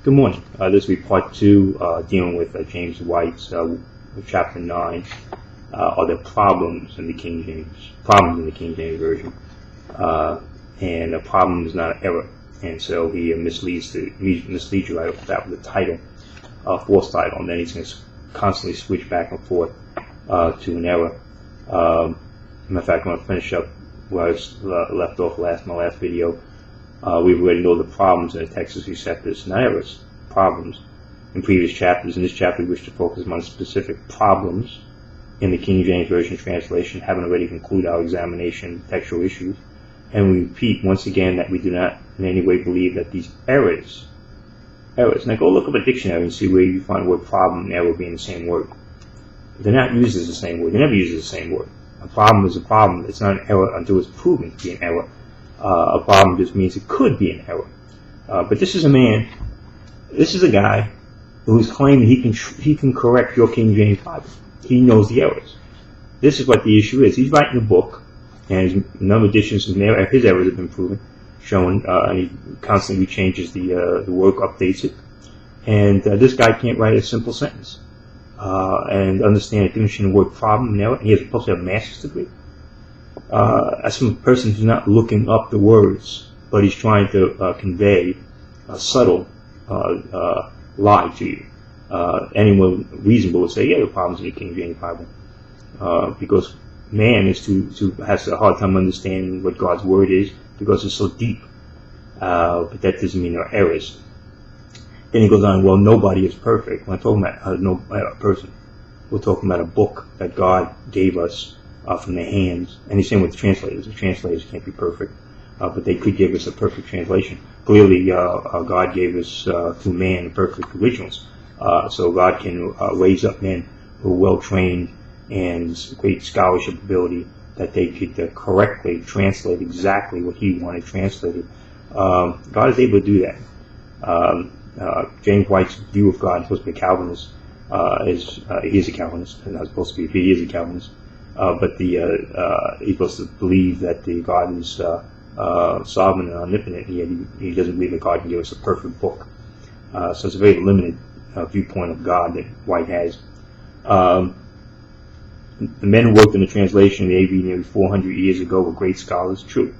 Good morning. This will be part 2, dealing with James White's chapter 9, are the problems in the King James Version. And a problem is not an error. And so he misleads you right off that with the title, false title, and then he's going to constantly switch back and forth to an error. Matter of fact, I'm going to finish up where I was left off my last video. We already know the problems in the Texas receptors, not errors, problems in previous chapters. In this chapter, we wish to focus on specific problems in the King James Version translation, having already concluded our examination of textual issues. And we repeat once again that we do not in any way believe that these errors. Now go look up a dictionary and see where you find the word problem and error being the same word. They're not used as the same word. They never use the same word. A problem is a problem. It's not an error until it's proven to be an error. A problem just means it could be an error. But this is a guy who's claiming he can correct your King James Bible. He knows the errors. This is what the issue is. He's writing a book, and a number of editions of his errors have been proven, shown, and he constantly changes the work, updates it. And this guy can't write a simple sentence and understand the difference between the word problem and error. And he has supposed to have a master's degree. As from a person who's not looking up the words, but he's trying to convey a subtle lie to you. Anyone reasonable would say, yeah, there are problems in the King James Bible, because man has a hard time understanding what God's word is because it's so deep. But that doesn't mean there are errors. Then he goes on, well, nobody is perfect. We're not talking about a person. We're talking about a book that God gave us from their hands. And he's saying with the translators. The translators can't be perfect, but they could give us a perfect translation. Clearly, God gave us through man perfect originals. So God can raise up men who are well trained and great scholarship ability that they could correctly translate exactly what he wanted translated. God is able to do that. James White's view of God, supposed to be a Calvinist, he is a Calvinist, and not supposed to be, he is a Calvinist. But he's supposed to believe that the God is sovereign and omnipotent. He doesn't believe that God can give us a perfect book. So it's a very limited viewpoint of God that White has. The men who worked in the translation of the AV nearly 400 years ago were great scholars, true.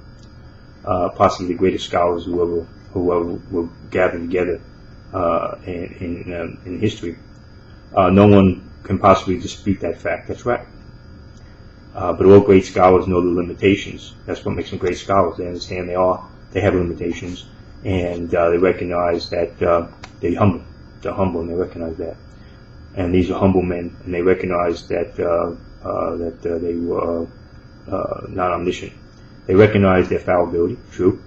Possibly the greatest scholars who ever were gathered together in history. No one can possibly dispute that fact. That's right. But all great scholars know the limitations. That's what makes them great scholars. They understand they have limitations, and they recognize that they're humble. They're humble, and they recognize that. And these are humble men, and they recognize that they were not omniscient. They recognize their fallibility, true.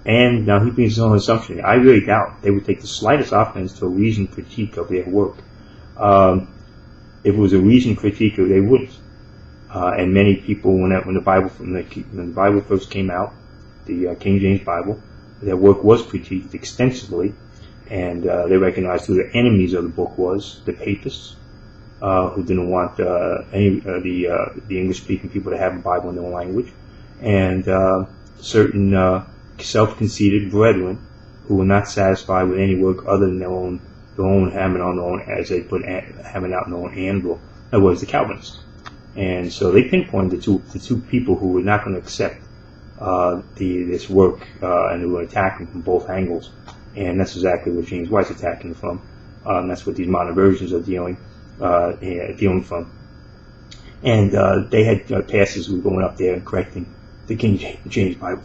And now he brings his own assumption. I really doubt they would take the slightest offense to a reasoned critique of their work. If it was a reasoned critique, they wouldn't. And many people, when the Bible first came out, the King James Bible, their work was critiqued extensively, and they recognized who the enemies of the book was: the papists, who didn't want the English-speaking people to have a Bible in their own language, and certain self-conceited brethren who were not satisfied with any work other than their own hammering on their own, as they put, hammering out their own anvil. That was the Calvinists. And so they pinpointed the two people who were not going to accept this work, and who were attacking from both angles. And that's exactly what James White's attacking from. And that's what these modern versions are dealing from. And they had pastors who were going up there and correcting the King James Bible,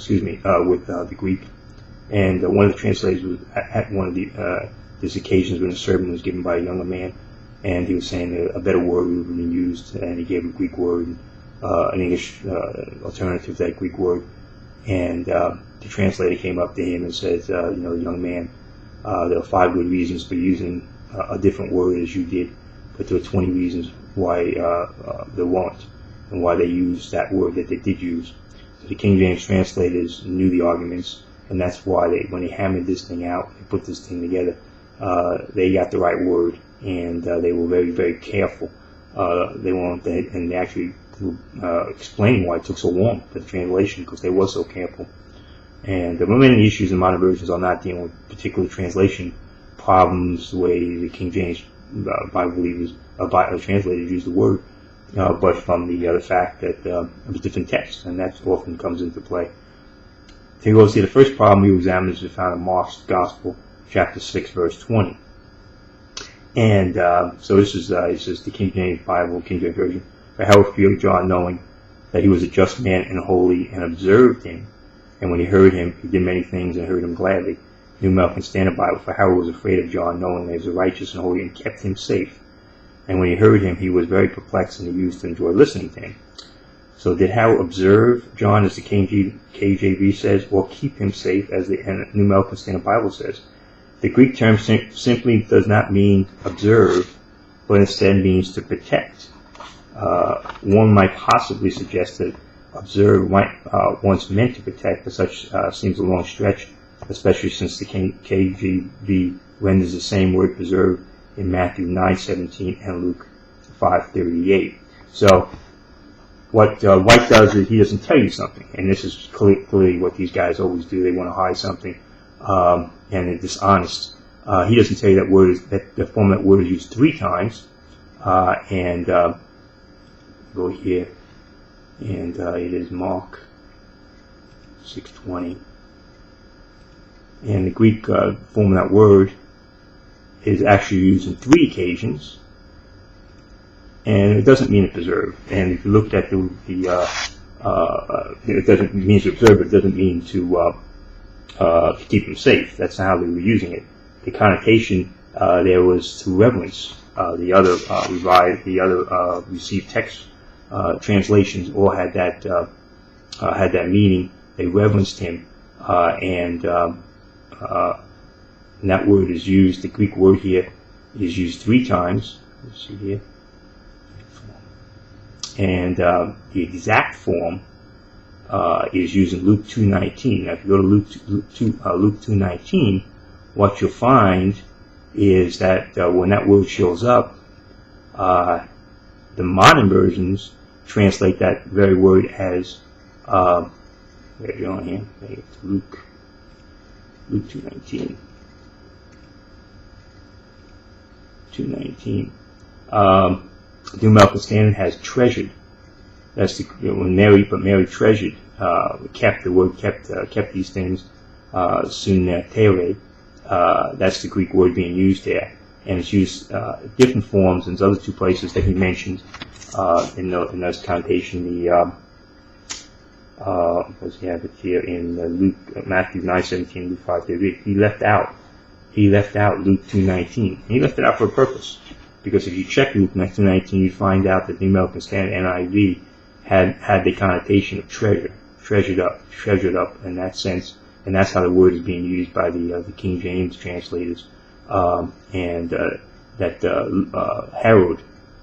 with the Greek. And one of the translators was at one of these occasions when a sermon was given by a younger man, and he was saying a better word would have been used, and he gave a Greek word, an English alternative to that Greek word. And the translator came up to him and said, young man, there are 5 good reasons for using a different word as you did, but there are 20 reasons why there weren't, and why they used that word that they did use. So the King James translators knew the arguments, and that's why when they hammered this thing out, they put this thing together, they got the right word, and they were very, very careful. And they actually explaining why it took so long for the translation, because they were so careful. And many issues in modern versions are not dealing with particular translation problems, the way the King James Bible believers, translators use the word, but from the fact that it was different texts, and that often comes into play. Here we go. See, the first problem we examine is found in Mark's Gospel, chapter 6, verse 20. And so this is it says the King James Bible, King James Version. For Herod feared John, knowing that he was a just man and holy, and observed him. And when he heard him, he did many things and heard him gladly. New American Standard Bible. For Herod was afraid of John, knowing that he was a righteous and holy, and kept him safe. And when he heard him, he was very perplexed, and he used to enjoy listening to him. So did Herod observe John, as the KJV says, or keep him safe, as the New American Standard Bible says? The Greek term simply does not mean observe, but instead means to protect. One might possibly suggest that observe once meant to protect, but such seems a long stretch, especially since the KJV renders the same word preserve in Matthew 9:17 and Luke 5:38. So what White does is he doesn't tell you something, and this is clearly what these guys always do. They want to hide something, and they're dishonest. He doesn't tell you that word that the form of that word is used 3 times, and go here, and it is Mark 6:20, and the Greek form of that word is actually used in 3 occasions, and it doesn't mean to preserve. And if you looked at it doesn't mean to observe, but it doesn't mean to keep them safe. That's not how they were using it. The connotation there was to reverence. The other received text translations all had that meaning. They reverenced him, and that word is used. The Greek word here is used 3 times. Let's see here. And the exact form is used in Luke 2:19. Now, if you go to Luke 2:19, what you'll find is that when that word shows up, the modern versions translate that very word as where's it on here? Luke 2:19. 2:19. The New American Standard has treasured. That's when Mary treasured, kept these things, sunnetere. That's the Greek word being used there, and it's used different forms in the other 2 places that he mentioned in those connotation. Does he have it here in Matthew 9:17, Luke 5:38? He left out Luke 2:19. He left it out for a purpose, because if you check Luke 2:19, you find out that the American Standard NIV had the connotation of treasured up in that sense, and that's how the word is being used by the King James translators. And that Herod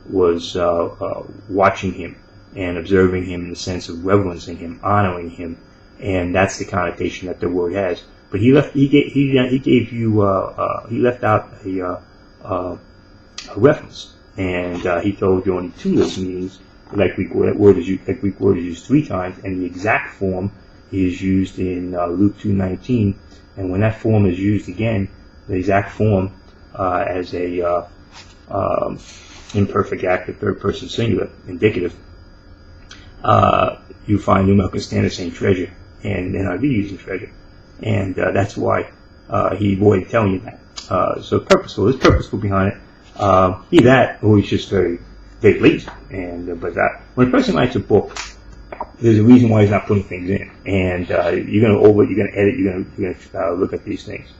was watching him and observing him in the sense of reverencing him, honoring him, and that's the connotation that the word has. But he left out a reference, and he told you only 2 listenings. That Greek word is used 3 times, and the exact form is used in Luke 2:19. And when that form is used again, the exact form as a imperfect active third person singular indicative, you find New American Standard saying treasure and NIV using treasure, and that's why he avoided telling you that. So purposeful. There's purposeful behind it. Be that, or he's just very lazy. And but when a person writes a book, there's a reason why he's not putting things in, and you're going to edit, you're going to look at these things.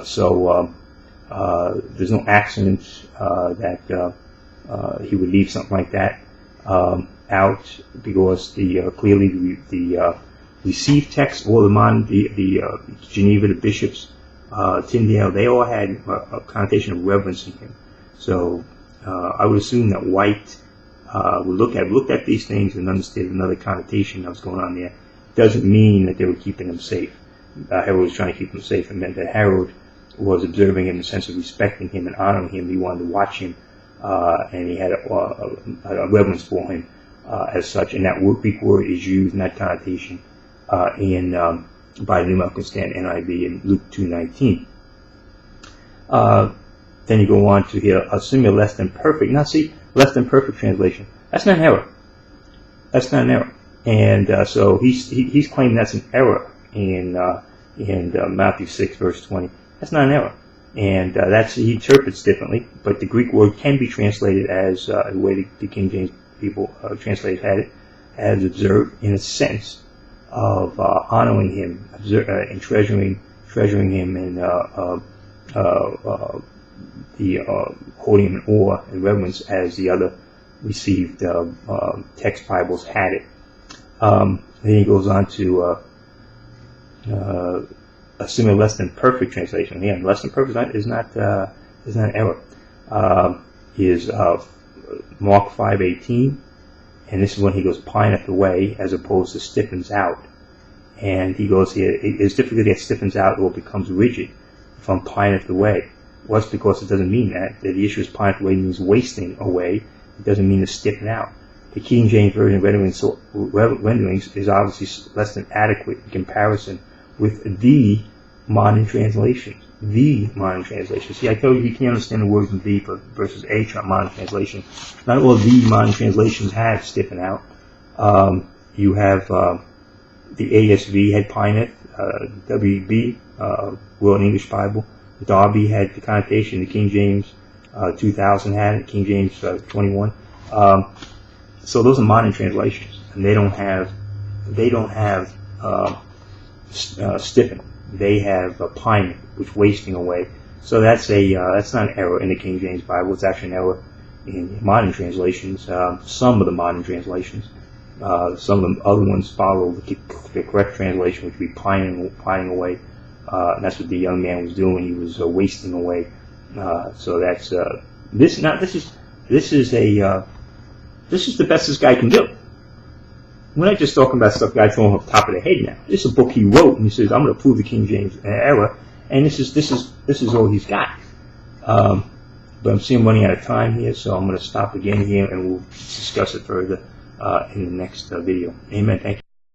So there's no accident that he would leave something like that out, because clearly the received text, all the Geneva, the bishops, Tyndale, they all had a connotation of reverencing him. So I would assume that White would looked at these things and understood another connotation that was going on there. Doesn't mean that they were keeping him safe. Herod was trying to keep him safe. It meant that Herod was observing him in the sense of respecting him and honoring him. He wanted to watch him, and he had a reverence for him as such. And that Greek word is used in that connotation in by the New American Standard, NIV, and Luke 2:19. Then you go on to here, assuming less than perfect. Now see, less than perfect translation. That's not an error. That's not an error. And so he's claiming that's an error in Matthew 6 verse 20. That's not an error. And he interprets differently, but the Greek word can be translated as the way the King James people translated had it, as observed in a sense of honoring him and treasuring him, and holding him in awe and reverence as the other received text Bibles had it. Then he goes on to assuming less than perfect translation. Again, less than perfect is not an error. Is Mark 5:18, and this is when he goes pineth away as opposed to stiffens out. And he goes here, it's difficult to get stiffens out or becomes rigid from pineth away. Well, that's because it doesn't mean that. The issue is pineth away means wasting away. It doesn't mean to stiffen out. The King James Version renderings is obviously less than adequate in comparison with the modern translations. The modern translations. See, I told you can't understand the word the versus a modern translation. Not all the modern translations have stiffen out. You have the ASV had pineth, WB, World English Bible. Darby had the connotation. The King James 2000 had it. King James 21. So those are modern translations, and they don't have stiffen. They have pineth, which wasting away. So that's not an error in the King James Bible. It's actually an error in modern translations. Some of the modern translations. Some of the other ones follow the correct translation, which would be pining away. And that's what the young man was doing. He was wasting away. So that's this is the best this guy can do. We're not just talking about stuff guy throwing off the top of the head now. This is a book he wrote, and he says, "I'm going to prove the King James error," and this is all he's got. But I'm seeing running out of time here, so I'm going to stop again here, and we'll discuss it further in the next video. Amen. Thank you.